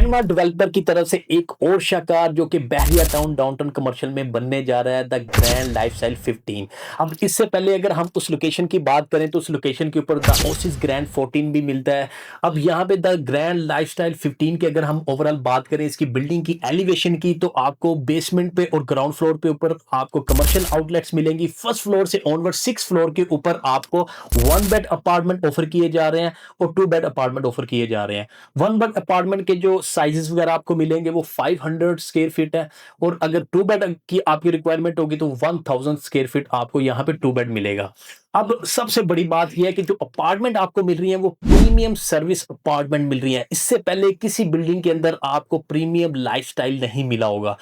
Grandma developer की तरफ से एक और शाकार जो कि बहरिया टाउन डाउनटाउन कमर्शियल में बनने जा रहा है, द ग्रैंड लाइफस्टाइल 15। अब इससे पहले अगर हम उस लोकेशन की बात करें तो उस लोकेशन के ऊपर द ओसिस ग्रैंड 14 भी मिलता है। अब यहाँ पे द ग्रैंड लाइफस्टाइल 15 की अगर हम ओवरऑल बात करें इसकी बिल्डिंग की एलिवेशन की, तो आपको बेसमेंट पे और ग्राउंड फ्लोर पे ऊपर आपको कमर्शियल आउटलेट्स मिलेंगी। फर्स्ट फ्लोर से ऑनवर्ड 6 फ्लोर के ऊपर आपको 1 बेड अपार्टमेंट ऑफर किए जा रहे हैं और 2 बेड अपार्टमेंट ऑफर किए जा रहे हैं। 1 बेड अपार्टमेंट के जो साइजेस वगैरह आपको मिलेंगे वो 500 स्क्वायर फीट है, और अगर 2 बेड की आपकी रिक्वायरमेंट होगी तो 1000 स्क्वायर फीट आपको यहाँ पे 2 बेड मिलेगा। अब सबसे बड़ी बात यह है कि जो अपार्टमेंट आपको मिल रही है वो प्रीमियम सर्विस अपार्टमेंट मिल रही है। इससे पहले किसी बिल्डिंग के अंदर आपको प्रीमियम लाइफस्टाइल नहीं मिला होगा।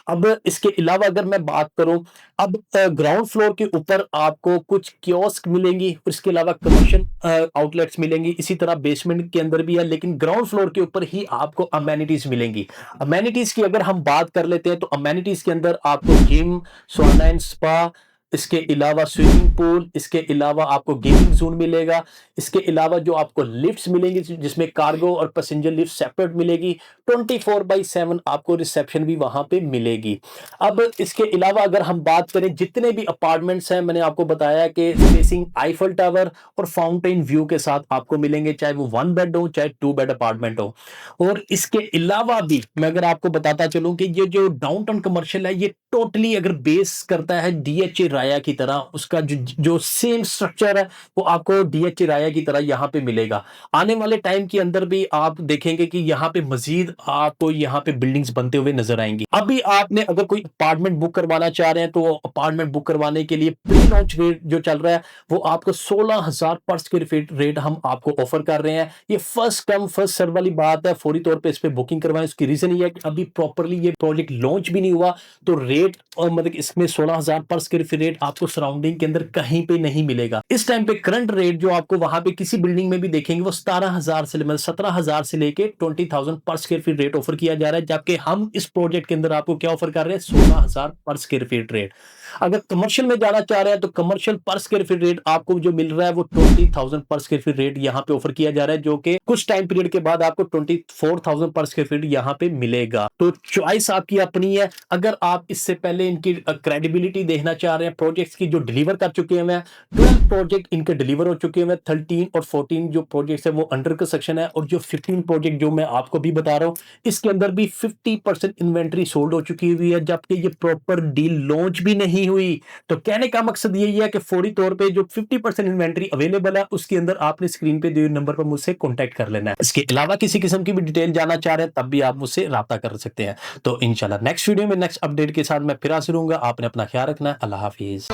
अब इसके अलावा अगर मैं बात करूं, अब ग्राउंड फ्लोर के ऊपर आपको कुछ कियोस्क मिलेंगी, इसके अलावा कमर्शियल आउटलेट्स मिलेंगी। इसी तरह बेसमेंट के अंदर भी है, लेकिन ग्राउंड फ्लोर के ऊपर ही आपको अमेनिटीज मिलेंगी। अमेनिटीज की अगर हम बात कर लेते हैं तो अमेनिटीज के अंदर आपको जिम, सौना एंड स्पा, इसके अलावा स्विमिंग पूल, इसके अलावा आपको गेमिंग जोन मिलेगा। इसके अलावा जो आपको लिफ्ट्स मिलेंगी जिसमें कार्गो और पैसेंजर लिफ्ट सेपरेट मिलेगी। 24/7 आपको रिसेप्शन भी वहां पे मिलेगी। अब इसके अलावा अगर हम बात करें जितने भी अपार्टमेंट्स हैं, मैंने आपको बताया कि फेसिंग आईफल टावर और फाउंटेन व्यू के साथ आपको मिलेंगे, चाहे वो 1 बेड हो चाहे 2 बेड अपार्टमेंट हो। और इसके अलावा भी मैं अगर आपको बताता चलूं कि ये जो डाउनटाउन कमर्शियल है ये टोटली अगर बेस करता है डीएचए राया की तरह, उसका जो सेम स्ट्रक्चर है वो आपको डीएचए राया की तरह यहाँ पे मिलेगा। आने वाले टाइम के अंदर भी आप देखेंगे कि यहाँ पे मजीद आपको यहाँ पे बिल्डिंग्स बनते हुए नजर आएंगी। अभी आपने अगर कोई अपार्टमेंट बुक करवाना चाह रहे हैं तो अपार्टमेंट बुक करवाने के लिए प्री लॉन्च रेट जो चल रहा है वो आपको 16,000 पर स्क्वायर फीट रेट हम आपको ऑफर कर रहे हैं। ये फर्स्ट कम फर्स्ट सर्व वाली बात है, फौरी तौर पे इस पे बुकिंग करवाएं। उसकी रीजन ये है कि अभी प्रॉपरली ये प्रोजेक्ट लॉन्च भी नहीं हुआ, तो रेट और मतलब इसमें 16,000 पर स्क्वायर फीट रेट आपको सराउंडिंग के अंदर कहीं पे नहीं मिलेगा। इस टाइम पे करंट रेट जो आपको वहां पे किसी बिल्डिंग में भी देखेंगे वो 17,000 से मतलब 17,000 से लेके 20,000 पर स्क्वायर फीट रेट ऑफर किया जा रहा है, जबकि हम इस प्रोजेक्ट के अंदर आपको क्या ऑफर कर रहे हैं, 16,000 पर स्क्वायर फीट रेट। अगर कमर्शियल में जाना चाह रहे हैं तो कमर्शियल पर स्क्वायर फीट रेट आपको जो मिल रहा है वो 20,000 पर स्क्वायर फीट रेट यहाँ पे ऑफर किया जा रहा है, जो कि कुछ टाइम पीरियड के बाद आपको 24,000 पर स्क्वायर फीट यहाँ पे मिलेगा। तो चॉइस आपकी अपनी है। अगर आप इससे पहले इनकी क्रेडिबिलिटी देखना चाह रहे हैं प्रोजेक्ट्स की जो डिलीवर कर चुके हैं, 12 प्रोजेक्ट इनके डिलीवर हो चुके हैं, 13 और 14 जो प्रोजेक्ट्स है वो अंडर कंस्ट्रक्शन है, और जो 15 प्रोजेक्ट जो मैं आपको भी बता रहा हूँ इसके अंदर भी 50% इन्वेंट्री सोल्ड हो चुकी हुई है, जबकि ये प्रॉपर डील लॉन्च भी नहीं हुई। तो कहने का मकसद यही है कि फौरी तौर पे जो 50% इन्वेंट्री अवेलेबल है उसके अंदर आपने स्क्रीन पे दिए नंबर पर मुझसे कॉन्टैक्ट कर लेना है। इसके अलावा किसी किस्म की भी डिटेल जानना चाह रहे हैं तब भी आप मुझसे राब्ता कर सकते हैं। तो इंशाल्लाह नेक्स्ट वीडियो में नेक्स्ट अपडेट के साथ मैं फिर हाजिर होऊंगा। आपने अपना ख्याल रखना है। अल्लाह हाफिज।